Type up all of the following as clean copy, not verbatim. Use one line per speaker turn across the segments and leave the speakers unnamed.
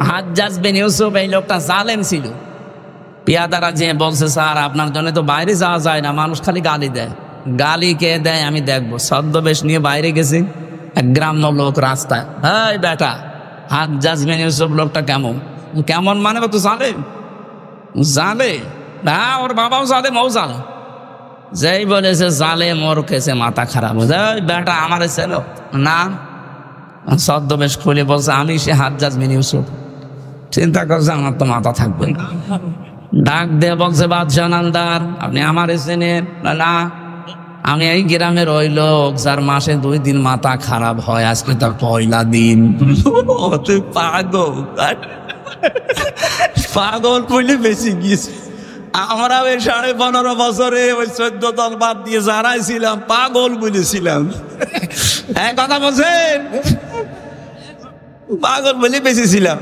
হাজ্জাজ বিন ইউসুফ এই লোকটা জালেম ছিল। পিয়াদারা যে বলছে, স্যার আপনার জন্য তো বাইরে যাওয়া যায় না, মানুষ খালি গালি দেয়। গালি কে দেয় আমি দেখবো। ছদ্মবেশ নিয়ে বাইরে গেছি, এক গ্রাম্য লোক রাস্তায়, এই বেটা হাজ্জাজ বিন ইউসুফ লোকটা কেমন? কেমন মানে তো জালেম। জালে না, ওর বাবাও জালেম, ও জালেম। যেই বলেছে জালেম, ওর কেছে মাথা খারাপ। বেটা আমার ছিল না, ছদ্মবেশ খুলে বলছে আমি সে হাজ্জাজ বিন ইউসুফ। চিন্তা করছে আমার তো মাথা থাকবে না। ডাক দিয়ে বলছে, বাদশাহ নামদার আপনি আমার চেনেন? না, আমি এই গ্রামের ওই লোক যার মাসে 2 দিন মাথা খারাপ হয়, আজকে তার পয়লা দিন। পাগল পাগল কইলে বেশি গিয়েছে। আমরা ওই 15.5 বছরে ওই 14 দল বাদ দিয়ে যারাইছিলাম পাগল বলেছিলাম। এক কথা বলছেন, পাগল বলে বেঁচেছিলাম।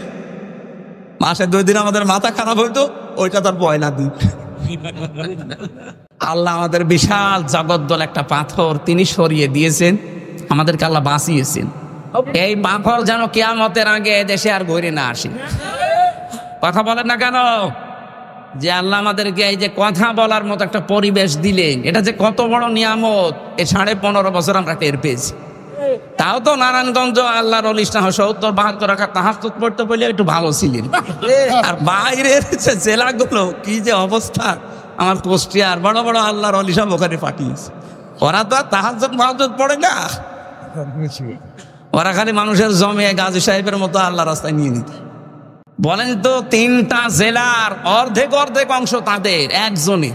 মাসে 2 দিন আমাদের মাথা খারাপ হইতো, ওইটা তার পয়লা দিন। আল্লাহ আমাদের বিশাল জগদ্দল একটা পাথর তিনি সরিয়ে দিয়েছেন, আমাদেরকে আল্লাহ বাঁচিয়েছেন। এই পাথর যেন কিয়ামতের আগে দেশে আর ঘুরে না আসে। কথা বলেন না কেন? যে আল্লাহ আমাদেরকে এই যে কথা বলার মতো একটা পরিবেশ দিলেন, এটা যে কত বড় নিয়ামত, এই 15.5 বছর আমরা টের পেয়েছি। তাও তো নারায়ণগঞ্জ আল্লাহর অলিষ্ঠা 70-72 রাখা তাহাজ্জুদ পড়তে বলে একটু ভালো ছিলেন। আর বাইরের যে জেলাগুলো কি যে অবস্থা, আমার কুষ্টিয়ার বড় বড় আল্লাহর অলিশা ওখানে পাঠিয়েছে। ওরা তো আর তাহাজ্জুদ পড়ে না, ওরা খালি মানুষের জমে গাজী সাহেবের মতো আল্লাহ রাস্তায় নিয়ে নিতে। বলেন তো 3টা জেলার অর্ধেক অংশ তাদের একজনই।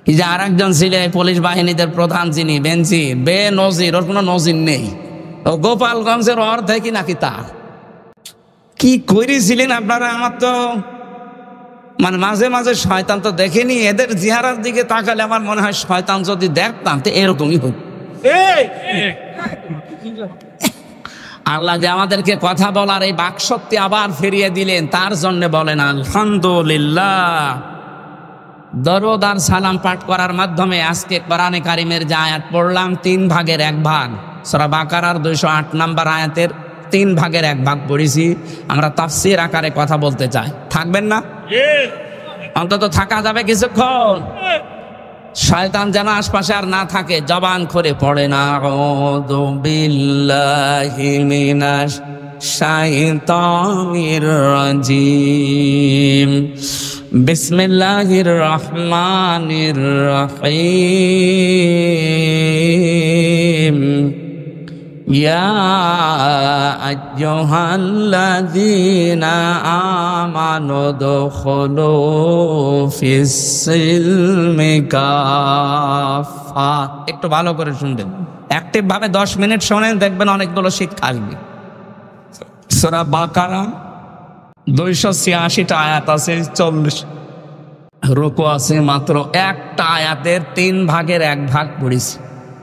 এই যে আর একজন ছিলেন পুলিশ বাহিনীদের প্রধান, যিনি বেনজির বেনজির, ওর কোনো নজির নেই। ও গোপালগঞ্জের অর্ধেকই নাকি তার। কি করেছিলেন আপনারা? আমার তো মানে মাঝে মাঝে শয়তান তো দেখেনি, এদের চেহারার দিকে তাকালে আমার মনে হয় শয়তান যদি দেখতাম তো এরকমই হতো। আল্লাহ যে আমাদেরকে কথা বলার এই বাকশক্তি আবার ফিরিয়ে দিলেন, তার জন্য বলেন আলহামদুলিল্লাহ। দরুদ আর সালাম পাঠ করার মাধ্যমে আজকে কোরআনে কারিমের যে আয়াত পড়লাম, 3 ভাগের 1 ভাগ, সূরা বাকারার 208 নম্বর আয়াতের 3 ভাগের 1 ভাগ পড়েছি। আমরা তাফসীর আকারে কথা বলতে চাই, থাকবেন না? অন্তত থাকা যাবে কিছুক্ষণ, শয়তান যেন আশপাশে আর না থাকে। জবান করে পড়েন আউযু বিল্লাহি মিনাশ শাইতানির রাজিম, বিসমিল্লাহির রহমানির রহিম, ইয়া আইয়ুহাল্লাযীনা আমানু দুখুলু ফিস-সিলমি কাফা। একটু ভালো করে শুনবেন, অ্যাক্টিভ ভাবে 10 মিনিট শোনেন, দেখবেন অনেকগুলো শিক্ষা আসবে। সূরা বাকারা 286টা আয়াত আছে, 40 রুকু আছে, মাত্র একটা আয়াতের 3 ভাগের 1 ভাগ পড়েছি।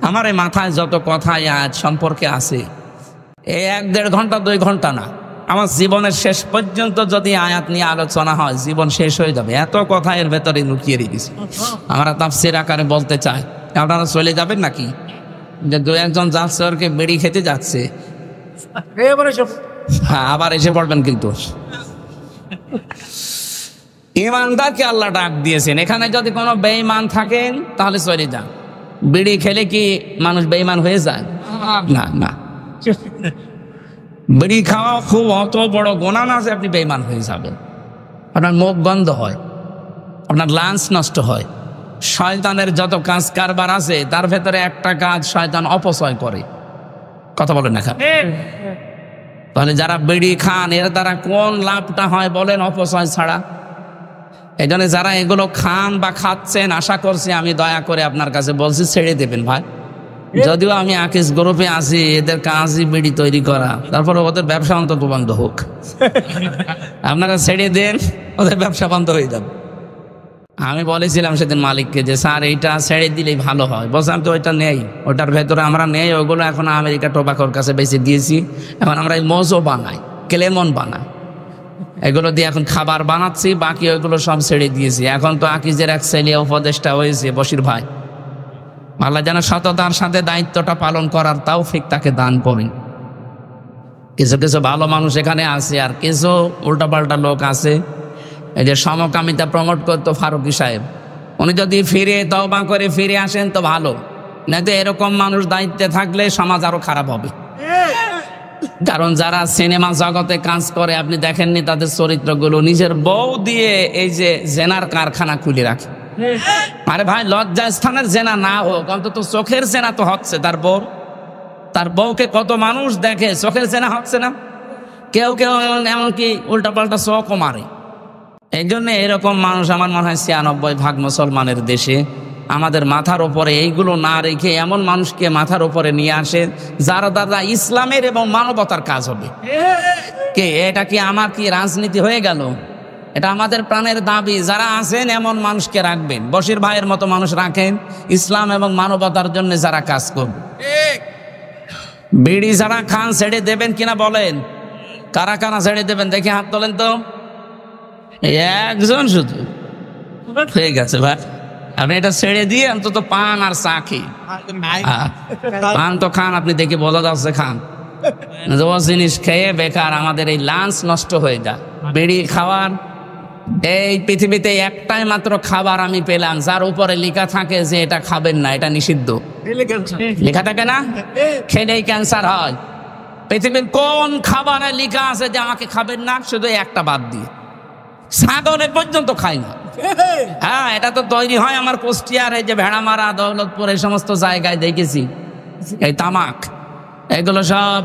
আমার এই মাথায় যত কথা আয়াত সম্পর্কে আছে, এই 1-1.5 ঘন্টা 2 ঘন্টা না, আমার জীবনের শেষ পর্যন্ত যদি আয়াত নিয়ে আলোচনা হয় জীবন শেষ হয়ে যাবে, এত কথা এর ভেতরে লুকিয়ে রেখেছি। আমরা তাফসীর আকারে বলতে চাই। আপনারা চলে যাবেন নাকি? যে 2-1 যাচ্ছে, ওরকে বেড়ি খেতে যাচ্ছে, হ্যাঁ আবার এসে পড়বেন। কিন্তু ইমানদারকে আল্লাহ ডাক দিয়েছেন, এখানে যদি কোনো বেঈমান থাকেন তাহলে চলে যান। বিড়ি খেলে কি মানুষ বেঈমান হয়ে যায়? না না, বিড়ি খাওয়া খুব অত বড় গুনাহ না যে আপনি বেঈমান হয়ে যাবেন। আপনার মুখ বন্ধ হয়, আপনার লাঞ্চ নষ্ট হয়। শয়তানের যত কাজ কারবার আছে তার ভেতরে একটা কাজ শয়তান অপচয় করে। কথা বলেন না? তাহলে যারা বিড়ি খান এর দ্বারা কোন লাভটা হয় বলেন? অপচয় ছাড়া। এই জন্য যারা এগুলো খান বা খাচ্ছেন, আশা করছি আমি দয়া করে আপনার কাছে বলছি ছেড়ে দেবেন ভাই। যদিও আমি আকিস গ্রুপে আছি, এদের কাজই বিড়ি তৈরি করা, তারপরে ওদের ব্যবসা অন্তত বন্ধ হোক। আপনারা ছেড়ে দেন, ওদের ব্যবসা বন্ধ হয়ে যাবে। আমি বলেছিলাম সেদিন মালিককে যে স্যার এইটা ছেড়ে দিলেই ভালো হয়। বলছিলাম তো ওইটা নেই, ওটার ভেতরে আমরা নেই, ওইগুলো এখন আমেরিকা টোবাকোর কাছে বেঁচে দিয়েছি। এখন আমরা এই মজো বানাই, ক্লেমন বানাই, এগুলো দিয়ে এখন খাবার বানাচ্ছি, বাকি ওইগুলো সব ছেড়ে দিয়েছি। এখন তো আকিজের এক ছেলে উপদেষ্টা হয়েছে, বশির ভাই। আল্লাহ যেন সততার সাথে দায়িত্বটা পালন করার তৌফিক তাকে দান করেন। কিছু কিছু ভালো মানুষ এখানে আছে, আর কিছু উল্টাপাল্টা লোক আছে। এই যে সমকামিতা প্রমোট করতো ফারুকী সাহেব, উনি যদি ফিরে তওবা করে ফিরে আসেন তো ভালো, নয়তো এরকম মানুষ দায়িত্বে থাকলে সমাজ আরো খারাপ হবে। কারণ যারা সিনেমা জগতে কাজ করে আপনি দেখেননি তাদের চরিত্রগুলো, নিজের বউ দিয়ে এই যে জেনার কারখানা খুলে রাখে। আরে ভাই, লজ্জা স্থানের জেনা না হোক, অন্তত চোখের জেনা তো হচ্ছে। তার বউকে কত মানুষ দেখে, চোখের জেনা হচ্ছে না? কেউ কেউ এমনকি উল্টাপাল্টা চোখও মারে। এই জন্য এরকম মানুষ আমার মনে হয় ৯৬% মুসলমানের দেশে। আমাদের মাথার উপরে এইগুলো না রেখে এমন মানুষকে মাথার উপরে নিয়ে আসে যারা দ্বারা ইসলামের এবং মানবতার কাজ হবে। এটা কি আমার কি রাজনীতি হয়ে গেল? এটা আমাদের প্রাণের দাবি। যারা আছেন এমন মানুষকে রাখবেন, বশির ভাইয়ের মতো মানুষ রাখেন, ইসলাম এবং মানবতার জন্য যারা কাজ করবে। বিড়ি যারা খান ছেড়ে দেবেন কিনা বলেন? কারা কারা ছেড়ে দেবেন দেখে হাত তোলেন তো। একজন শুধু হয়ে গেছে ভাই, আপনি এটা ছেড়ে দিয়ে অন্তত পান আর চা খেয়ে। পান তো খান, আপনি দেখে বোঝা যাচ্ছে খান। জিনিস খেয়ে বেকার আমাদের এই লাঞ্চ নষ্ট হয়ে যায়। বিড়ি খাওয়ার এই পৃথিবীতে একটাই মাত্র খাবার আমি পেলাম যার উপরে লেখা থাকে যে এটা খাবেন না, এটা নিষিদ্ধ। লেখা থাকে না? খেলেই ক্যান্সার হয়। পৃথিবীর কোন খাবারে লেখা আছে যে আমাকে খাবেন না? শুধু একটা বাদ দিয়ে, ছাগলের পর্যন্ত খাই না। হ্যাঁ, এটা তো তৈরি হয় আমার কুষ্টিয়ার এই যে ভেড়ামারা, দৌলতপুর, এই সমস্ত জায়গায় দেখেছি। এই তামাক এগুলো সব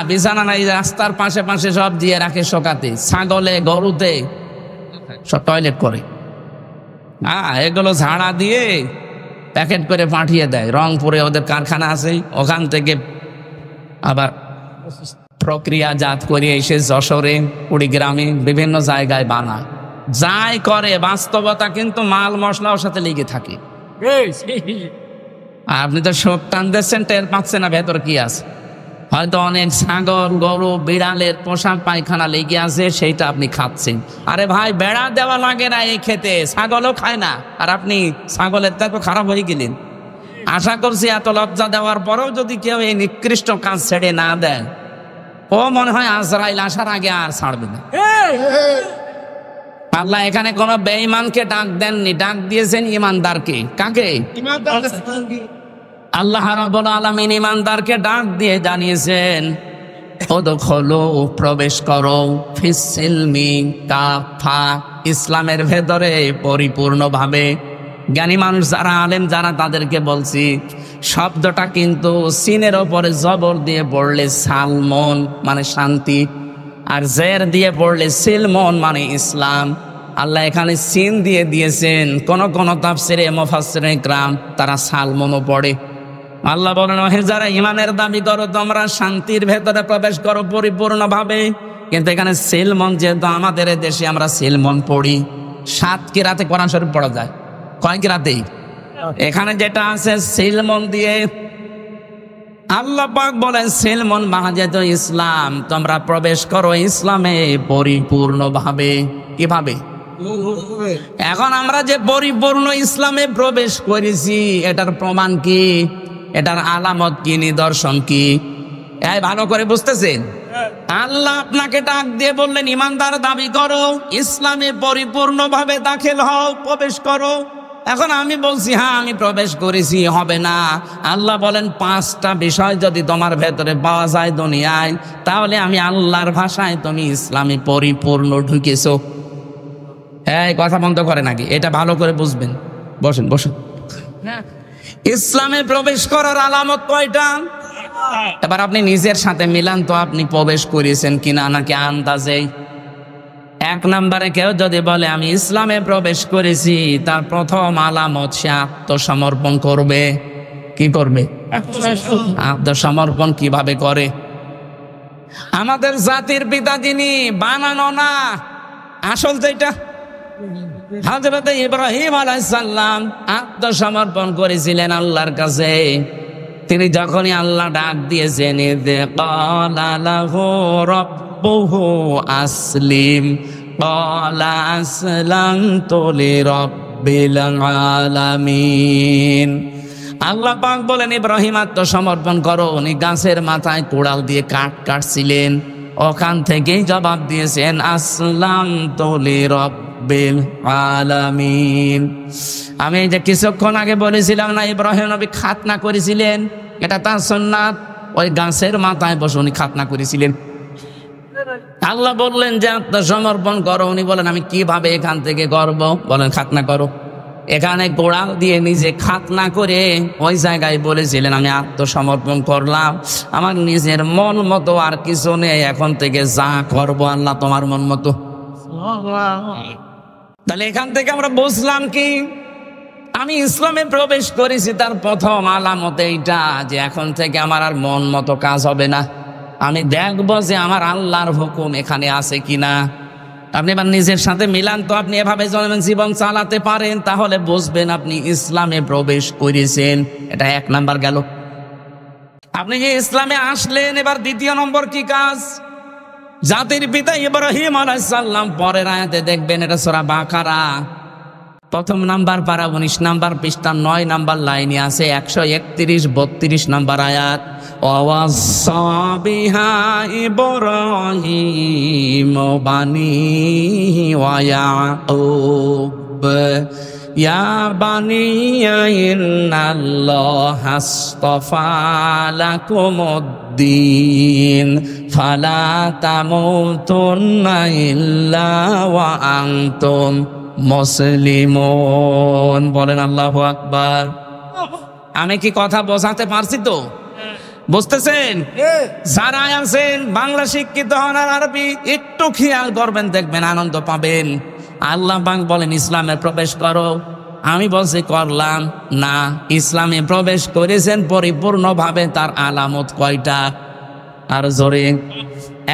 বিছানা নাই, রাস্তার পাশে পাশে সব দিয়ে রাখে শোকাতে। ছাগলে গরুতে সব টয়লেট করে। হ্যাঁ, এগুলো ঝাড়া দিয়ে প্যাকেট করে পাঠিয়ে দেয়। রংপুরে ওদের কারখানা আছে, ওখান থেকে আবার প্রক্রিয়াজাত করে এসে যশোরে, কুড়িগ্রামে বিভিন্ন জায়গায় বানায়। যাই করে বাস্তবতা কিন্তু মাল মশলার সাথে লেগে থাকে। আপনি তো সব টান দিচ্ছেন, টের পাচ্ছেন না ভেতর কি আছে। হয়তো অনেক ছাগল, গরু, বিড়ালের পোশাক পায়খানা লেগে আছে, সেইটা আপনি খাচ্ছেন। আরে ভাই, বেড়া দেওয়া লাগে না এই খেতে, ছাগলও খায় না, আর আপনি ছাগলের তো খারাপ হয়ে গেলেন। আশা করছি এত লজ্জা দেওয়ার পরেও যদি কেউ এই নিকৃষ্ট কাজ ছেড়ে না দেয়, ও মনে হয় আজরাইল আসার আগে আর ছাড়বে না। আল্লাহ এখানে কোন বেঈমানকে ডাক দেননি, ডাক দিয়েছেন ইমানদারকে। কাকে? আল্লাহ রাব্বুল আলামিন ইমানদারকে ডাক দিয়ে জানিয়েছেন, উদখুলু, প্রবেশ করো, ফিস সিলমি কাফা, ইসলামের ভেতরে পরিপূর্ণভাবে। জ্ঞানী মানুষ যারা, আলেম যারা, তাদেরকে বলছি শব্দটা কিন্তু সিনের ওপরে জবর দিয়ে পড়লে সালমন মানে শান্তি, আর জের দিয়ে পড়লে সিলমন মানে ইসলাম। আল্লাহ এখানে সিন দিয়ে দিয়েছেন। কোন কোন তাফসিরে মুফাসসিরে ইকরাম তারা সালমনও পড়ে। আল্লাহ বলেন, হে যারা ইমানের দাবি করো, তোমরা শান্তির ভেতরে প্রবেশ করো পরিপূর্ণভাবে। কিন্তু এখানে সিলমন, যেহেতু আমাদের দেশে আমরা সিলমন পড়ি, 7 কিরাতে কোরআন শরীফ পড়া যায়। কয় কিরাতেই? এখানে যেটা আছে সিলমন দিয়ে। আল্লাহ পাক বলেন সিলমন বাহাজেত ইসলাম, তোমরা প্রবেশ করো ইসলামে পরিপূর্ণভাবে। কিভাবে? এখন আমরা যে পরিপূর্ণ ইসলামে প্রবেশ করেছি, এটার প্রমাণ কি? এটার আলামত কি? নিদর্শন কি? এই ভালো করে বুঝতেছেন? আল্লাহ আপনাকে ডাক দিয়ে বললেন ইমানদার দাবি করো, ইসলামে পরিপূর্ণভাবে দাখিল হও, প্রবেশ করো। এখন আমি বলছি হ্যাঁ আমি প্রবেশ করেছি, হবে না। আল্লাহ বলেন 5টা বিষয় যদি তোমার ভেতরে পাওয়া যায় দুনিয়ায়, তাহলে আমি আল্লাহর ভাষায় তুমি ইসলামে পরিপূর্ণ ঢুকেছো। এই কথা বন্ধ করে নাকি? এটা ভালো করে বুঝবেন। বসেন বসেন। ইসলামে প্রবেশ করার আলামত কয়টা? এবার আপনি নিজের সাথে মিলান তো, আপনি প্রবেশ করেছেন কিনা, নাকি আন্দাজে। 1 নম্বরে কেউ যদি বলে আমি ইসলামে প্রবেশ করেছি, তার প্রথম আলামত সে আত্মসমর্পণ করবে। কি করবে? আত্মসমর্পণ কিভাবে করে? আমাদের জাতির পিতা যিনি, বানানো না, আসল তো এটা। হযরত ইব্রাহিম আলাইহিস সালাম আত্মসমর্পণ করেছিলেন আল্লাহর কাছে। তিনি যখনই আল্লাহ ডাক দিয়েছেন, ইযে ক্বালা লাহু রাব্বুহু আসলিম ক্বালা আসলামতু লিরাব্বিল আলামিন। আল্লাহ পাক বলেন ইব্রাহিম আত্মসমর্পণ করো। উনি গাছের মাথায় কোড়াল দিয়ে কাঠ কাটছিলেন। ওখান থেকেই জবাব দিয়েছেন আসলামতু লিরাব্বিল আলামিন। আমি যে কিছুক্ষণ আগে বলেছিলাম না, ইব্রাহিম নবী খাতনা করেছিলেন, এটা তার সুন্নাত। ওই গাছের মাথায় বসে উনি খাতনা করেছিলেন। আল্লাহ বললেন যে আত্মসমর্পণ করো। উনি বলেন আমি কিভাবে এখান থেকে করব? বলেন খাতনা করো। এখানে গোড়াল দিয়ে নিজে খাতনা করে ওই জায়গায় বলেছিলেন আমি আত্মসমর্পণ করলাম, আমার নিজের মন মতো আর কিছু নেই, এখন থেকে যা করবো আল্লাহ তোমার মন মতো। তাহলে এখান থেকে আমরা বুঝলাম কি, আমি ইসলামে প্রবেশ করেছি তার প্রথম আলামত এইটা যে এখন থেকে আমার আর মন মতো কাজ হবে না, আমি দেখবো যে আমার আল্লাহর হুকুম এখানে আছে কিনা। আপনি এবার নিজের সাথে মিলান তো, আপনি এভাবে জীবন চালাতে পারেন, তাহলে বুঝবেন আপনি ইসলামে প্রবেশ করেছেন। এটা 1 নাম্বার গেল। আপনি যে ইসলামে আসলেন, এবার 2 নম্বর কি কাজ? জাতির পিতা ইব্রাহিম আলাইহিস সালাম, পরের আয়াতে দেখবেন, এটা সূরা বাকারা 1 নাম্বার পারা 19 নাম্বার পৃষ্ঠা 9 নাম্বার লাইনে আছে 131-32 নাম্বার আয়াত। ওয়াসাবিহা ইব্রাহিম বানিহি ওয়া ইয়াকুব ইয়া বানিয়া ইন্নাল্লাহা আসতাফা লাকুমুদ্দিন ফালা তামুতুন্না ইল্লা ওয়া আনতুম মুসলিমুন। বলেন আল্লাহু আকবার। আমি কি কথা বোঝাতে পারছি তো? বুঝতেছেন? যারা আছেন বাংলা শিক্ষিত হন আর আরবি একটু খেয়াল করবেন, দেখবেন আনন্দ পাবেন। আল্লাহ পাক বলেন ইসলামে প্রবেশ করো, আমি বলছি করলাম না। ইসলামে প্রবেশ করেছেন পরিপূর্ণভাবে, তার আলামত কয়টা? আর জোরে।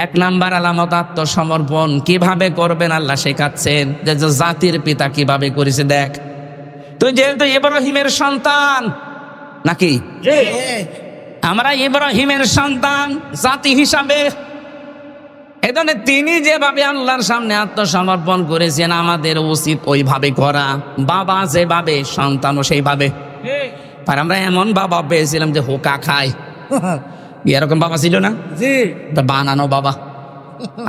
1 নাম্বার আলামত আত্মসমর্পণ। কিভাবে করবেন আল্লাহ শেখাচ্ছেন, যে জাতির পিতা কিভাবে করেছে দেখ। তুই যেহেতু ইব্রাহিমের সন্তান নাকি, আমরা ইব্রাহিমের সন্তান জাতি হিসাবে, এজন্য তিনি যেভাবে আল্লাহর সামনে আত্মসমর্পণ করেছেন আমাদের উচিত ওইভাবে করা। বাবা যেভাবে সন্তানও সেইভাবে। আর আমরা এমন বাবা পেয়েছিলাম যে হোকা খায়, এরকম বাবা ছিল না, বানানো বাবা।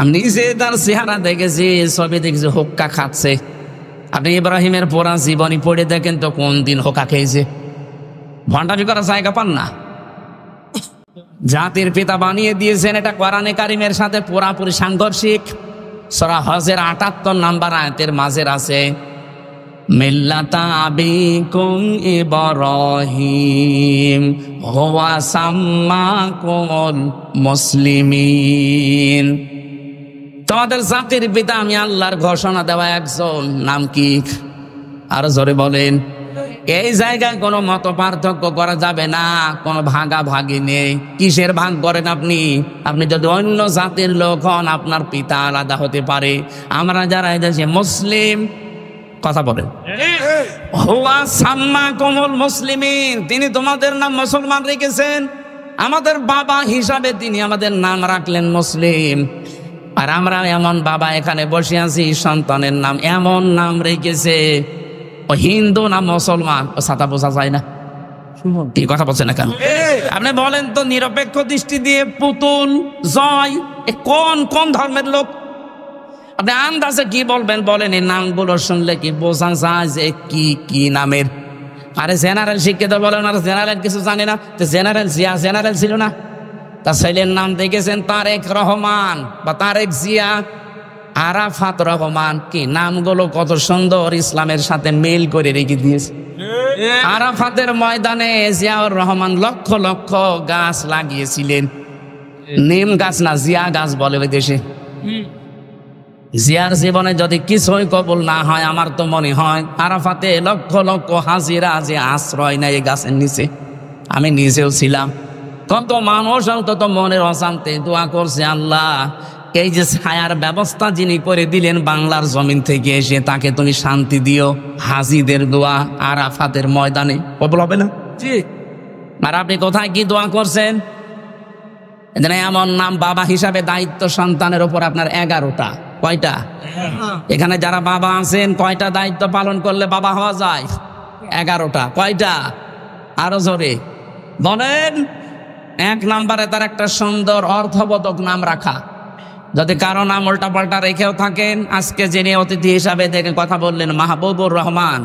আমি নিজে তার চেহারা দেখেছি, ছবি দেখেছি, হোক্কা খাচ্ছে। আপনি ইব্রাহিমের পুরা জীবনী পড়ে দেখেন তো কোন দিন হোকা খেয়েছে? ভণ্ডামি করার জায়গা পান না। জাতির পিতা বানিয়ে দিয়েছেন, এটা কোরআনে কারিমের সাথে পুরাপুরি সাংঘর্ষিক। সূরা হজের 78 নাম্বার আয়াতের মাঝে আছে মিল্লাতা আবিকুম ইব্রাহিম হুয়া সাম্মাকুমুল মুসলিমিন। তোমাদের জাতির পিতা আমি আল্লাহর ঘোষণা দেওয়া একজন, নাম কি? আর জোরে বলেন। এই জায়গায় কোনো মত পার্থক্য করা যাবে না, কোনো ভাগাভাগি নেই। কিসের ভাগ করেন আপনি? আপনি যদি অন্য জাতির লোক হন, আপনার পিতা আলাদা হতে পারে। আমরা যারা এদেশে মুসলিম, কথা বলেন, হুয়া সাম্মাকুমুল মুসলিমিন, তিনি তোমাদের নাম মুসলমান রেখেছেন। আমাদের বাবা হিসাবে তিনি আমাদের নাম রাখলেন মুসলিম। আর আমরা এমন বাবা এখানে বসে আছি, সন্তানের নাম এমন নাম রেখেছে, ও হিন্দু না মুসলমান ও ছাতা বোঝা যায় না। কি কথা বলছেন না কেন? আপনি বলেন তো, নিরপেক্ষ দৃষ্টি দিয়ে পুতুল, জয়, কোন কোন ধর্মের লোক? আপনি আন্দাজে কি বলবেন বলেন? এই নামগুলো শুনলে কি বোঝা যায় যে কি কি নামের? আরে জেনারেল শিক্ষিত বলেন, আর জেনারেল কিছু জানে না। তো জেনারেল জিয়া জেনারেল ছিল না? তার ছেলের নাম দেখেছেন তারেক রহমান বা তারেক জিয়া, আরাফাত রহমান। কি নামগুলো কত সুন্দর, ইসলামের সাথে মিল করে রেখে দিয়েছে। আরাফাতের ময়দানে জিয়াউর রহমান লক্ষ লক্ষ গাছ লাগিয়েছিলেন। নিম গাছ না, জিয়া গাছ বলে ওই দেশে। জিয়ার জীবনে যদি কিছুই কবুল না হয়, আমার তো মনে হয় আরাফাতে লক্ষ লক্ষ হাজিরা যে আশ্রয় নেয় এই গাছের নিচে। আমি নিজেও ছিলাম। কত মানুষ অন্তত মনের অশান্তি দোয়া করছে, আল্লাহ এই যে ছায়ার ব্যবস্থা যিনি করে দিলেন বাংলার জমিন থেকে এসে, তাকে তুমি শান্তি দিও। হাজিদের দোয়া আরাফাতের ময়দানে কবুল হবে না? আর আপনি কোথায় কি দোয়া করছেন? এমন নাম বাবা হিসাবে দায়িত্ব সন্তানের উপর আপনার 11টা। কয়টা? এখানে যারা বাবা আছেন, কয়টা দায়িত্ব পালন করলে বাবা হওয়া যায়? 11টা। কয়টা? আরো জোরে বলেন। 1 নম্বরে তার একটা সুন্দর অর্থবোধক নাম রাখা। যদি কারো নাম উল্টা পাল্টা রেখেও থাকেন, আজকে যিনি অতিথি হিসাবে দেখে কথা বললেন মাহবুবুর রহমান,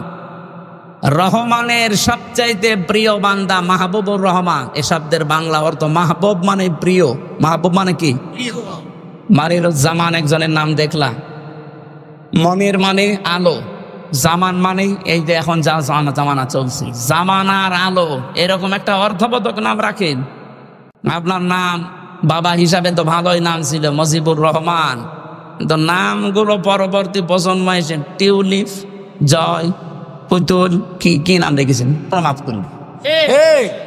রহমানের সবচাইতে প্রিয় বান্দা মাহবুবুর রহমান। এ শব্দের বাংলা অর্থ মাহবুব মানে প্রিয়। মাহবুব মানে কি? মানিরুজ্জামান একজনের নাম দেখলাম। মনির মানে আলো, জামান মানে এই যে এখন যা জামানা চলছে, জামানার আলো, এরকম একটা অর্থবোধক নাম রাখেন। আপনার নাম বাবা হিসাবে তো ভালোই নাম ছিল মুজিবুর রহমান, কিন্তু নামগুলো পরবর্তী প্রজন্ম এসে টিউলিপ, জয়, পুতুল, কি কি নাম রেখেছেন মাফ করুন,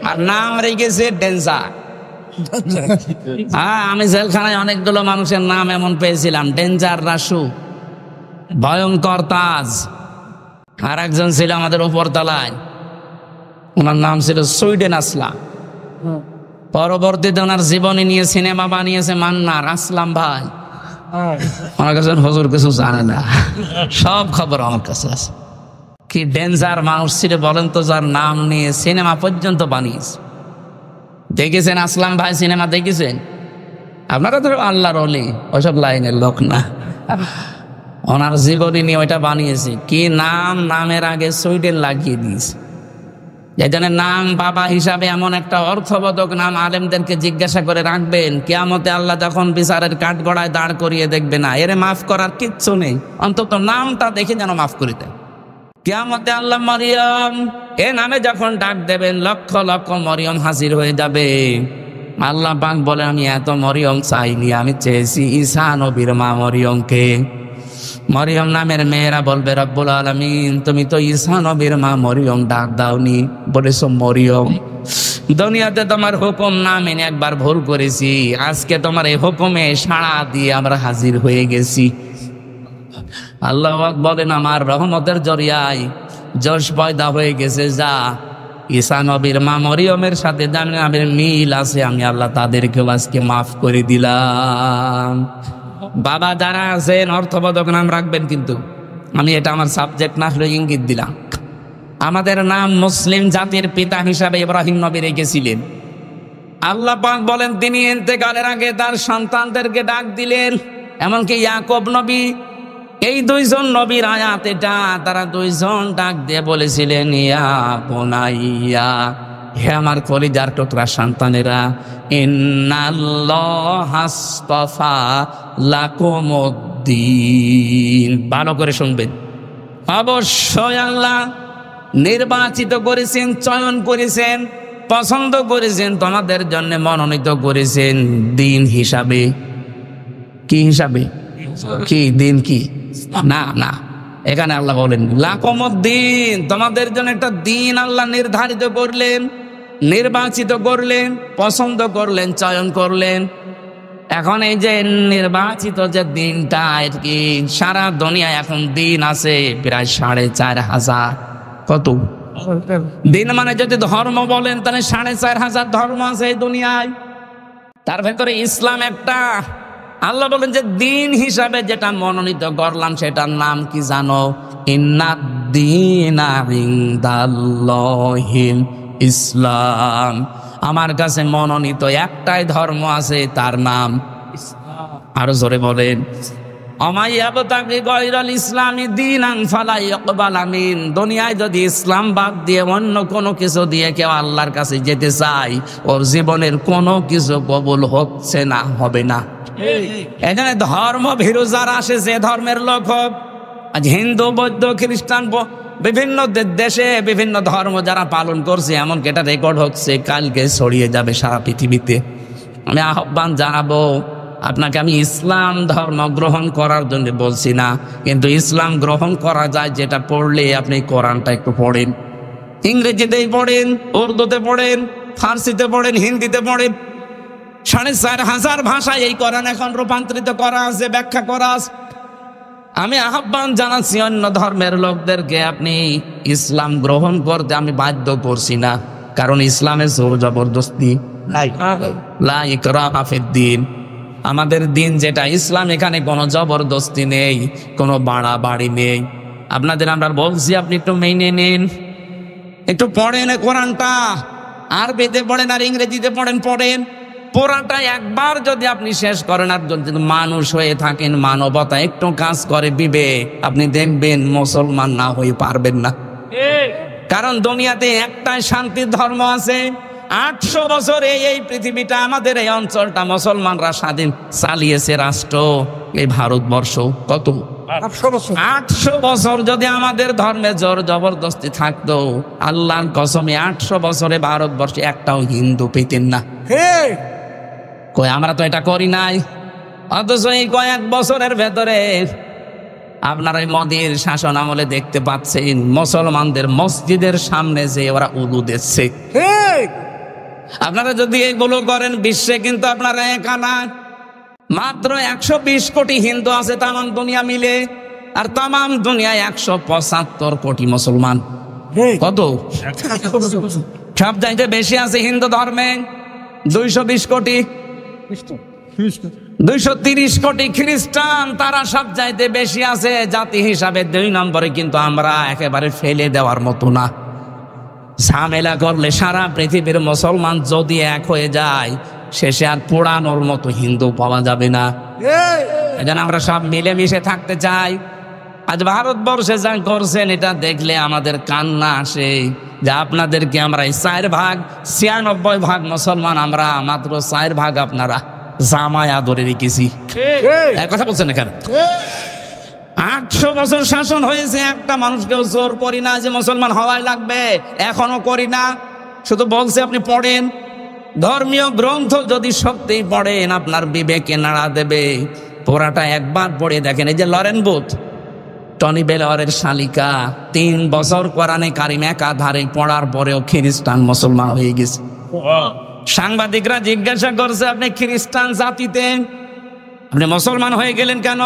আর নাম রেখেছে ডেঞ্জার। হ্যাঁ, আমি জেলখানায় অনেকগুলো মানুষের নাম এমন পেয়েছিলাম, ডেঞ্জার রাসু, ভয়ঙ্কর তাজ, আর একজন ছিল আমাদের উপর তলায়, ওনার নাম ছিল সুইডেন আসলাম। পরবর্তীতে ওনার জীবনী নিয়ে সিনেমা বানিয়েছে মান্নার আসলাম ভাই। ওনার কাছে হুজুর কিছু জানে না, সব খবর আমার কাছে আছে। কি ডেঞ্জার মানুষ ছিল বলেন তো, যার নাম নিয়ে সিনেমা পর্যন্ত বানিয়েছে। দেখেছেন আসলাম ভাই সিনেমা দেখেছেন? আপনারা তো আল্লাহর ওলি, ওইসব লাইনের লোক না। ওনার জীবনী নিয়ে ওইটা বানিয়েছে। কি নাম, নামের আগে সুইডেন লাগিয়ে দিয়েছে। যেজনের নাম বাবা হিসাবে এমন একটা অর্থবোধক নাম, আলেমদেরকে জিজ্ঞাসা করে রাখবেন, কিয়ামতে আল্লাহ যখন বিচারের কাঠগড়ায় দাঁড় করিয়ে দেখবে না, এরে মাফ করার কিচ্ছু নেই, অন্তত নামটা দেখে যেন মাফ করে দেন। কিয়ামতে আল্লাহ মরিয়ম এ নামে যখন ডাক দেবেন, লক্ষ লক্ষ মরিয়ম হাজির হয়ে যাবে। আল্লাহ পাক বলে, আমি এত মরিয়ম চাইনি, আমি চেয়েছি ঈসা নবীর মা মরিয়মকে। মরিয়ম নামের মেয়েরা বলবে, রব্বুল আলামিন তুমি তো ঈসা নবীর মা মরিয়ম ডাক দাওনি, বলেছো মরিয়ম। দুনিয়াতে তোমার হুকুম না মেনে একবার ভুল করেছি, আজকে তোমার এই হুকুমে সাড়া দিয়ে আমরা হাজির হয়ে গেছি। আল্লাহ বলেন, আমার রহমতের জরিয়ায় জশ পয়দা হয়ে গেছে, যা ঈসা নবীর মা মরিয়মের সাথে জানেন আমার মিল আছে, আমি আল্লাহ তাদেরকেও আজকে মাফ করে দিলাম। বাবা যারা আছেন অর্থবোধক নাম রাখবেন, কিন্তু আমি এটা আমার সাবজেক্ট না হলে ইঙ্গিত দিলাম। আমাদের নাম মুসলিম জাতির পিতা হিসাবে ইব্রাহিম নবী রেখেছিলেন। আল্লাহ পাক বলেন, তিনি ইন্তেকালের আগে তার সন্তানদেরকে ডাক দিলেন, এমনকি ইয়াকুব নবী। এই দুইজন নবীর আয়াত এটা, তারা দুইজন ডাক দিয়ে বলেছিলেন, ইয়া বুনাইয়া, হে আমার কলিজার টুকরা সন্তানেরা, ইন্নাল্লাহা আসতাফা লাকুমুদ্দিন। ভালো করে শুনবেন, অবশ্যই আল্লাহ নির্বাচিত করেছেন, চয়ন করেছেন, পছন্দ করেছেন, তোমাদের জন্য মনোনীত করেছেন দিন হিসাবে। কি হিসাবে? কি দিন? কি না না, এখানে আল্লাহ বলেন লাকুমুদ্দিন, তোমাদের জন্য একটা দিন আল্লাহ নির্ধারিত করলেন, নির্বাচিত করলেন, পছন্দ করলেন, চয়ন করলেন। এখন এই যে নির্বাচিত যে দিনটা, এর কি সারা দুনিয়ায় এখন দিন আছে প্রায় 4,500। কত দিন? মানে যদি ধর্ম বলেন তাহলে 4,500 ধর্ম আছে এই দুনিয়ায়, তার ভেতরে ইসলাম একটা। আল্লাহ বলেন যে দিন হিসাবে যেটা মনোনীত করলাম সেটার নাম কি জানো? ইন্নাদ-দীনা ইনদাল্লাহিল ইসলাম। আমার কাছে মনোনীত একটাই ধর্ম আছে, তার নাম ইসলাম। আরো জোরে বলেন, অমাইয়াবতাগি গায়রাল ইসলামি দীনান ফালা ইকবালা মিন। দুনিয়ায় যদি ইসলাম বাদ দিয়ে অন্য কোনো কিছু দিয়ে কেউ আল্লাহর কাছে যেতে চায়, ওর জীবনের কোনো কিছু কবুল হচ্ছে না, হবে না। এখানে ধর্ম ভীরু যারা আসে, যে ধর্মের লোক হোক, আজ হিন্দু, বৌদ্ধ, খ্রিস্টান, বিভিন্ন দেশে বিভিন্ন ধর্ম যারা পালন করছে, এমন এটা রেকর্ড হচ্ছে, কালকে ছড়িয়ে যাবে সারা পৃথিবীতে। আমি আহ্বান জানাবো আপনাকে, আমি ইসলাম ধর্ম গ্রহণ করার জন্য বলছি না, কিন্তু ইসলাম গ্রহণ করা যায় যেটা পড়লে আপনি কোরআনটা একটু পড়েন, ইংরেজিতেই পড়েন, উর্দুতে পড়েন, ফার্সিতে পড়েন, হিন্দিতে পড়েন। 4,500 ভাষায় এই কোরআন এখন রূপান্তরিত করা আছে, ব্যাখ্যা করা আছে। আমি আহ্বান জানাচ্ছি অন্য ধর্মের লোকদেরকে, আপনি ইসলাম গ্রহণ করতে আমি বাধ্য করছি না, কারণ ইসলামের জোর জবরদস্তি নাই, লা ইকরাহা ফিদ্দীন। আমাদের দিন যেটা ইসলাম, এখানে কোনো জবরদস্তি নেই, কোনো বাড়াবাড়ি নেই। আপনাদের আমরা বলছি আপনি একটু মেনে নিন, একটু পড়েন কোরআনটা, আরবিতে পড়েন আর ইংরেজিতে পড়েন। পুরাটা একবার যদি আপনি শেষ করেন আর যদি মানুষ হয়ে থাকেন, মানবতা একটু কাজ করে বিবেক, আপনি দেখবেন মুসলমান না হয়ে পারবেন না। কারণ দুনিয়াতে একটাই শান্তির ধর্ম আছে। 800 বছরে এই পৃথিবীটা, আমাদের এই অঞ্চলটা মুসলমানরা স্বাধীন চালিয়েছে রাষ্ট্র, এই ভারতবর্ষ। কত 800 বছর যদি আমাদের ধর্মে জোর জবরদস্তি থাকতো, আল্লাহর কসমে 800 বছরে ভারতবর্ষে একটাও হিন্দু পেতেন না। কই আমরা তো এটা করি নাই। অথচ এই কয়েক বছরের ভেতরে আপনারা মোদীর শাসন আমলে দেখতে পাচ্ছেন মুসলমানদের মসজিদের সামনে যে ওরা উদু দিচ্ছে। আপনারা যদি এগুলো করেন, বিশ্বে কিন্তু আপনারা একা না। মাত্র 120 কোটি হিন্দু আছে তামাম দুনিয়া মিলে, আর তামাম দুনিয়ায় 175 কোটি মুসলমান। কত? সব চাইতে বেশি আছে হিন্দু ধর্মে 220 কোটি। 230 কোটি খ্রিস্টান, তারা সব চাইতে বেশি আছে জাতি হিসাবে 2 নম্বরে। কিন্তু আমরা একেবারে ফেলে দেওয়ার মতো না। ঝামেলা করলে সারা পৃথিবীর মুসলমান যদি এক হয়ে যায়, শেষে আর পোড়ানোর মতো হিন্দু পাওয়া যাবে না। এজন্য আমরা সব মিলেমিশে থাকতে চাই। আজ ভারতবর্ষে যা করছেন এটা দেখলে আমাদের কান্না আসে যে আপনাদেরকে আমরা 4 ভাগ 96 ভাগ মুসলমান, আমরা মাত্র 4 ভাগ আপনারা জামায় আদরে রেখেছি। কথা বলছেন এখানে 800 বছর শাসন হয়েছে, একটা মানুষকেও জোর করি না যে মুসলমান হওয়াই লাগবে, এখনো করি না। শুধু বলছে আপনি পড়েন, ধর্মীয় গ্রন্থ যদি সত্যিই পড়েন আপনার বিবেকে নাড়া দেবে। পুরাটা একবার পড়ে দেখেন। এই যে লরেন বুথ, টনি বেলওয়ারের শালিকা, 3 বছর কোরআনে কারিম একাধারে পড়ার পরেও খ্রিস্টান মুসলমান হয়ে গেছে। সাংবাদিকরা জিজ্ঞাসা করছে, আপনি খ্রিস্টান জাতিতে, আপনি মুসলমান হয়ে গেলেন কেন?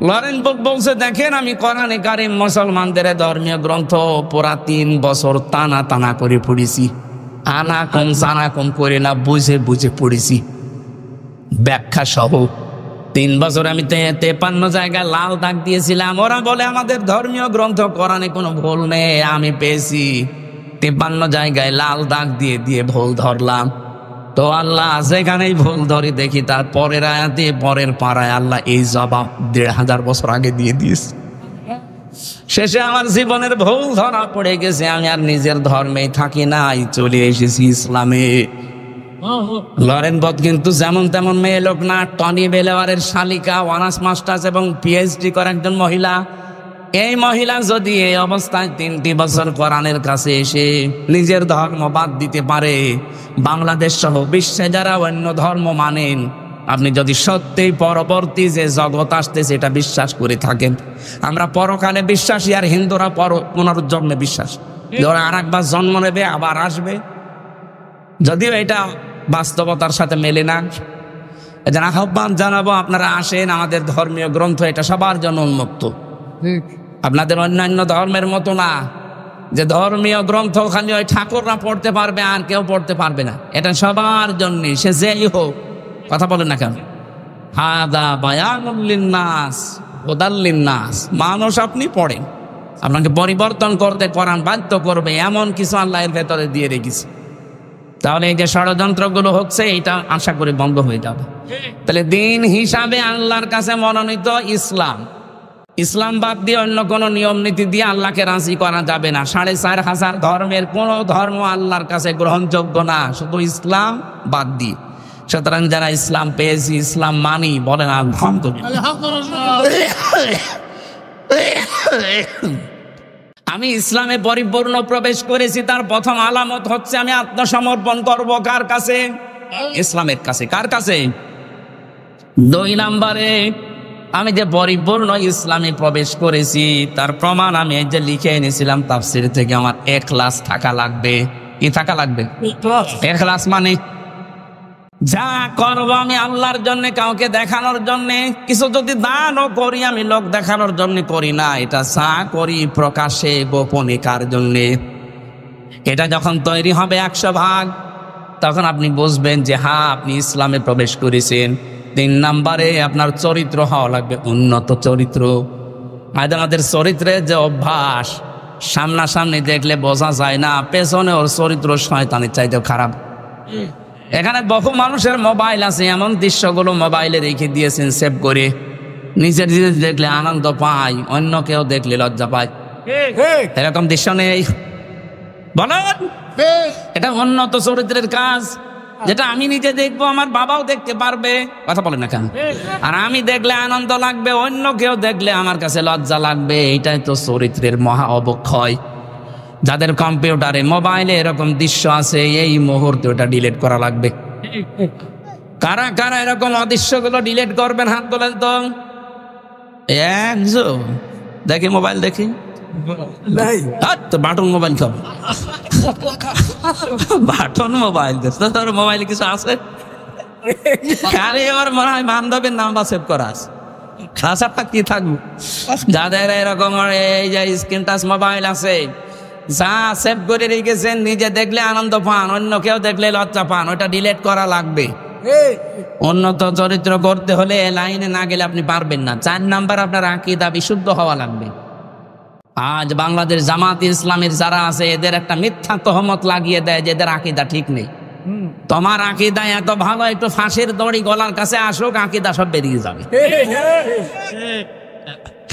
লরেন বুথ বলছে, দেখেন আমি কোরআনে কারিম মুসলমানদের ধর্মীয় গ্রন্থ পুরা 3 বছর টানা টানা করে পড়েছি, আনা কম জানা কম করে না, বুঝে বুঝে পড়েছি ব্যাখ্যা সহ। 3 বছর আমি 53 জায়গায় লাল দাগ দিয়েছিলাম। ওরা বলে আমাদের ধর্মীয় গ্রন্থ কোরআনে কোনো ভুল নেই, আমি পেয়েছি 53 জায়গায় লাল দাগ দিয়ে দিয়ে ভুল ধরলাম। তো আল্লাহ যেখানেই ভুল ধরি দেখি তার পরের আয়াতে পরের পাড়ায় আল্লাহ এই জবাব 1500 বছর আগে দিয়ে দিয়েছে। শেষে আমার জীবনের ভুল ধরা পড়ে গেছে, আমি আর নিজের ধর্মেই থাকি নাই, চলে এসেছি ইসলামে। লরেন বুথ কিন্তু যেমন তেমন মেয়ে লোক না, টনি বেলওয়ারের শালিকা, অনার্স মাস্টার্স এবং পিএইচডি করা একজন মহিলা। এই মহিলা যদি এই অবস্থায় 3টি বছর কোরআনের কাছে এসে নিজের ধর্ম বাদ দিতে পারে, বাংলাদেশ সহ বিশ্বে যারা অন্য ধর্ম মানেন, আপনি যদি সত্যিই পরবর্তী যে জগৎ আসতেছে এটা বিশ্বাস করে থাকেন, আমরা পরকালে বিশ্বাসী, আর হিন্দুরা পুনরুজ্জন্মে বিশ্বাস, ওরা আর একবার জন্ম নেবে আবার আসবে, যদিও এটা বাস্তবতার সাথে মেলে না। এজন্য আহ্বান জানাবো, আপনারা আসেন, আমাদের ধর্মীয় গ্রন্থ এটা সবার জন্য উন্মুক্ত। আপনাদের অন্যান্য ধর্মের মতো না যে ধর্মীয় গ্রন্থ খালি ওই ঠাকুররা পড়তে পারবে আর কেউ পড়তে পারবে না, এটা সবার জন্য, সে যেই হোক। কথা বলেন না কেন? হাদা বায়ানুল লিন্নাস হুদাল লিন্নাস। মানুষ আপনি পড়েন, আপনাকে পরিবর্তন করতে কোরআন বাধ্য করবে, এমন কিছু আল্লাহ এর ভেতরে দিয়ে রেখেছে। তাহলে এই যে ষড়যন্ত্রগুলো হচ্ছে এটা আশা করি বন্ধ হয়ে যাবে। তাহলে দিন হিসাবে আল্লাহর কাছে মনোনীত ইসলাম, ইসলাম বাদ দিয়ে অন্য কোনো নিয়ম নীতি দিয়ে আল্লাহকে রাজি করা যাবে না। 4500 ধর্মের কোনো ধর্ম আল্লাহর কাছে গ্রহণযোগ্য না, শুধু ইসলাম বাদ দিয়ে। সুতরাং যারা ইসলাম পেয়েছি, ইসলাম মানি, বলেন আলহামদুলিল্লাহ। আমি ইসলামে পরিপূর্ণ প্রবেশ করেছি, তার প্রথম আলামত হচ্ছে আমি আত্মসমর্পণ করব কার কাছে? ইসলামের কাছে। কার কাছে? 2 নম্বরে আমি যে পরিপূর্ণ ইসলামে প্রবেশ করেছি তার প্রমাণ আমি এই যে লিখে এনেছিলাম তাফসীর থেকে, আমার ইখলাস থাকা লাগবে। কি থাকা লাগবে? ইখলাস মানে যা করবো আমি আল্লাহর জন্য, কাউকে দেখানোর জন্য। কিছু যদি দানও করি আমি লোক দেখানোর জন্য করি না, এটা যা করি প্রকাশ্যে গোপনে কার জন্যে। এটা যখন তৈরি হবে 100 ভাগ, তখন আপনি বুঝবেন যে হ্যাঁ আপনি ইসলামে প্রবেশ করেছেন। 3 নম্বরে আপনার চরিত্র হওয়া লাগবে উন্নত চরিত্র। আমাদের চরিত্রের যে অভ্যাস, সামনাসামনি দেখলে বোঝা যায় না, পেছনে ওর চরিত্র শয়তানের চাইতেও খারাপ। এখানে বহু মানুষের মোবাইল আছে, এমন দৃশ্যগুলো মোবাইলে রেখে দিয়েছেন সেভ করে। নিজের জিনিস দেখলে আনন্দ পায়, অন্য কেউ দেখলে লজ্জা পায়। এরকম দৃশ্য নেই বলেন? এটা উন্নত চরিত্রের কাজ, যেটা আমি নিজে দেখবো, আমার বাবাও দেখতে পারবে। কথা বলেন না কেন? আর আমি দেখলে আনন্দ লাগবে, অন্য কেউ দেখলে আমার কাছে লজ্জা লাগবে। এইটাই তো চরিত্রের মহা অবক্ষয়। যাদের কম্পিউটারে মোবাইলে এরকম দৃশ্য আছে, এই মুহূর্তে ওটা ডিলিট করা লাগবে। কারা কারা এরকম অদৃশ্যগুলো ডিলিট করবেন? হাত তোলেন তো। একজন দেখি, মোবাইল দেখি। বাটন মোবাইল খাব, বাটন মোবাইল তোর মোবাইলে কিছু আছে? আরে আমার মনে হয় বান্ধবের নাম্বার সেভ করা আছে। খাসাটা কি থাকবো? যাদের এরকম এই যে স্ক্রিন টাচ মোবাইল আছে, যা সেভ করে রেখেছেন, নিজে দেখলে আনন্দ পান, অন্য কেউ দেখলে লজ্জা পান, ওটা ডিলিট করা লাগবে। উন্নত চরিত্র করতে হলে লাইনে না গেলে আপনি পারবেন না। 4 নাম্বার, আপনার আকীদা বিশুদ্ধ হওয়া লাগবে। আজ বাংলাদেশ জামাত ইসলামের যারা আছে, এদের একটা মিথ্যা তহমত লাগিয়ে দেয় যে এদের আকীদা ঠিক নেই। তোমার আকীদা এত ভালো, একটু ফাঁসির দড়ি গলার কাছে আসুক, আকীদা সব বেরিয়ে যাবে।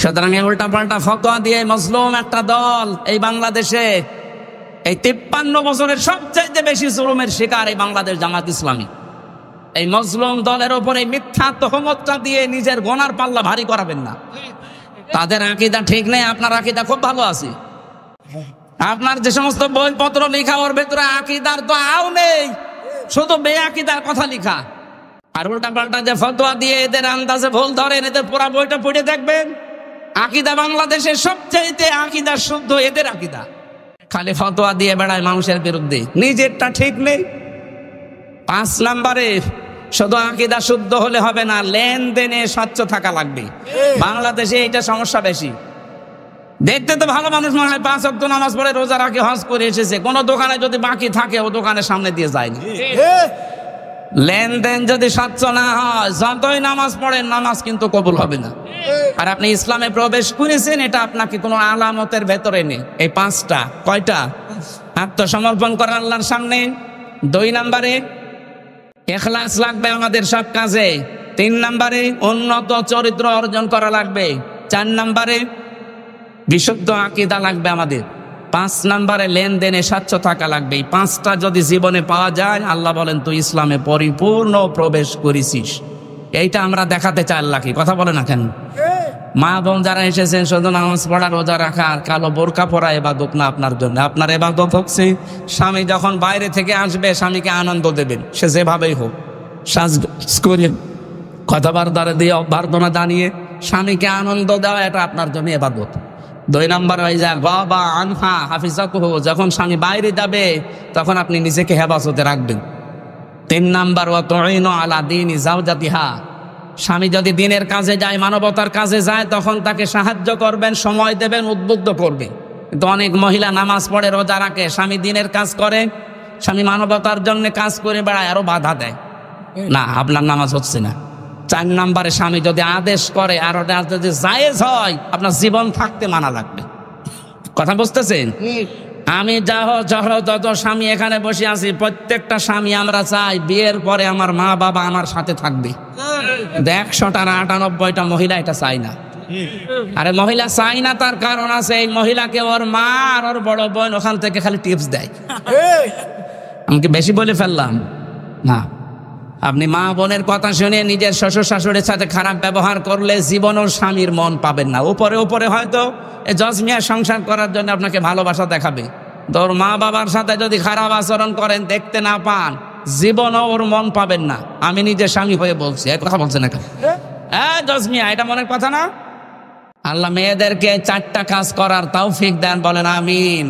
সুতরাং উল্টা পাল্টা ফতোয়া দিয়ে মজলুম একটা দল এই বাংলাদেশে, এই 53 বছরের সবচাইতে বেশি জুলুমের শিকার এই বাংলাদেশ জামাত ইসলামী। এই মজলুম দলের উপরে মিথ্যা তহমতটা দিয়ে নিজের গোনার পাল্লা ভারী করাবেন না। তাদের আকীদা ঠিক নেই, আপনার আকীদা খুব ভালো আছে। আপনার যে সমস্ত বইপত্র লেখা, ওর ভেতরে আকীদার তো আও নেই, শুধু বেআকিদার কথা লেখা। আর উল্টা পাল্টা যে ফতোয়া দিয়ে এদের আন্দাজে ভুল ধরেন, এদের পুরা বইটা পড়ে দেখবেন। আকীদা বাংলাদেশের সবচাইতে আকীদা শুদ্ধ এদের আকীদা। খালি ফতোয়া দিয়ে বেড়ায় মানুষের বিরুদ্ধে, নিজেরটা ঠিক নেই। 5 নাম্বারে, শুধু আকীদা শুদ্ধ হলে হবে না, লেনদেনে স্বচ্ছ থাকা লাগবে। বাংলাদেশে এইটা সমস্যা বেশি। দেখতে তো ভালো মানুষ মনে হয়, 5 ওয়াক্ত নামাজ পড়ে, রোজা রাখে, হজ করে এসেছে। কোন দোকানে যদি বাকি থাকে, ও দোকানের সামনে দিয়ে যায়নি। লেনদেন যদি স্বচ্ছ না হয়, যতই নামাজ পড়েন, নামাজ কিন্তু কবুল হবে না। আর আপনি ইসলামে প্রবেশ করেছেন, এটা আপনাকে কোনো আলামতের ভেতরে নেই। এই 5টা, কয়টা? আত্মসমর্পণ করা আল্লাহর সামনে। 2 নাম্বারে, ইখলাস লাগবে আমাদের সব কাজে। 3 নাম্বারে, উন্নত চরিত্র অর্জন করা লাগবে। 4 নাম্বারে, বিশুদ্ধ আকীদা লাগবে আমাদের। 5 নাম্বারে, লেনদেনে স্বচ্ছ থাকা লাগবে। এই 5টা যদি জীবনে পাওয়া যায়, আল্লাহ বলেন তুই ইসলামে পরিপূর্ণ প্রবেশ করেছিস। এইটা আমরা দেখাতে চাই আল্লাহকে। কথা বলে না কেন? মা বোন যারা এসেছেন, শুধু নামাজ পড়া, রোজা রাখা আর কালো বোরকা পরা ইবাদত না আপনার জন্য। আপনার ইবাদত হচ্ছে স্বামী যখন বাইরে থেকে আসবে, স্বামীকে আনন্দ দেবেন, সে যেভাবেই হোক, সাজ করে, কথাবার্তা দিয়ে, অভ্যর্থনা জানিয়ে স্বামীকে আনন্দ দেওয়া, এটা আপনার জন্য ইবাদত। 2 নাম্বার হয়ে যায় বাবা আনহা হাফিজাকুহু, যখন স্বামী বাইরে যাবে, তখন আপনি নিজেকে হেফাজতে রাখবেন। 3 নাম্বার, ওয়া তুইনু আলা দীনি যাওজাতিহা, স্বামী যদি দিনের কাজে যায়, মানবতার কাজে যায়, তখন তাকে সাহায্য করবেন, সময় দেবেন, উদ্বুদ্ধ করবেন। কিন্তু অনেক মহিলা নামাজ পড়ে, রোজা রাখে, স্বামী দিনের কাজ করে, স্বামী মানবতার জন্য কাজ করে বেড়ায়, আরো বাধা দেয়। না, আপনার নামাজ হচ্ছে না। 4 নাম্বারে, স্বামী যদি আদেশ করে আর ওটা যদি জায়েজ হয়, আপনার জীবন থাকতে মানা লাগবে। কথা বুঝতেছেন? আমি যত স্বামী এখানে বসে আছি, প্রত্যেকটা স্বামী আমরা চাই বিয়ের পরে আমার মা বাবা আমার সাথে থাকবে। 100টা 98টা মহিলা এটা চাই না। আরে মহিলা চাই না, তার কারণ আছে। এই মহিলাকে ওর মা আর ওর বড় বোন ওখান থেকে খালি টিপস দেয়। আমি কি বেশি বলে ফেললাম? না, আপনি মা বোনের কথা শুনে নিজের শ্বশুর শাশুড়ির সাথে খারাপ ব্যবহার করলে জীবনও স্বামীর মন পাবেন না। উপরে উপরে হয়তো জজমিয়া সংসার করার জন্য আপনাকে ভালোবাসা দেখাবে, তোর মা বাবার সাথে যদি খারাপ আচরণ করেন, দেখতে না পান, জীবনও ওর মন পাবেন না। আমি নিজে স্বামী হয়ে বলছি, এক কথা বলছেন এখন। হ্যাঁ জজমিয়া, এটা মনের কথা না? আল্লাহ মেয়েদেরকে 4টা কাজ করার তৌফিক দেন, বলেন আমিন।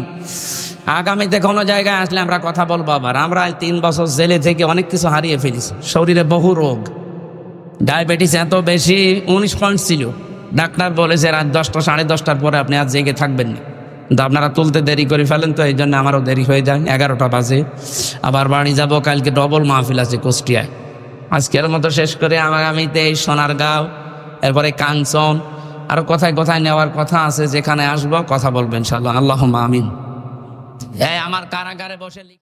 আগামীতে কোনো জায়গায় আসলে আমরা কথা বলবো আবার। আমরা 3 বছর জেলে থেকে অনেক কিছু হারিয়ে ফেলেছি। শরীরে বহু রোগ, ডায়াবেটিস এত বেশি, 19 পয়েন্ট ছিল। ডাক্তার বলেছে রাত 10টা 10:30টার পরে আপনি আজ জেগে থাকবেন না। কিন্তু আপনারা তুলতে দেরি করে ফেলেন, তো এই জন্য আমারও দেরি হয়ে যায়। 11টা বাজে। আবার বাড়ি যাব, কালকে ডবল মাহফিল আছে কুষ্টিয়ায়। আজকের মতো শেষ করে আগামীতে এই সোনারগাঁও, এরপরে কাঞ্চন, আরো কোথায় কোথায় নেওয়ার কথা আছে। যেখানে আসবো কথা বলবেন ইনশাআল্লাহ। আল্লাহুম্মা আমিন। আমার কারাগারে বসে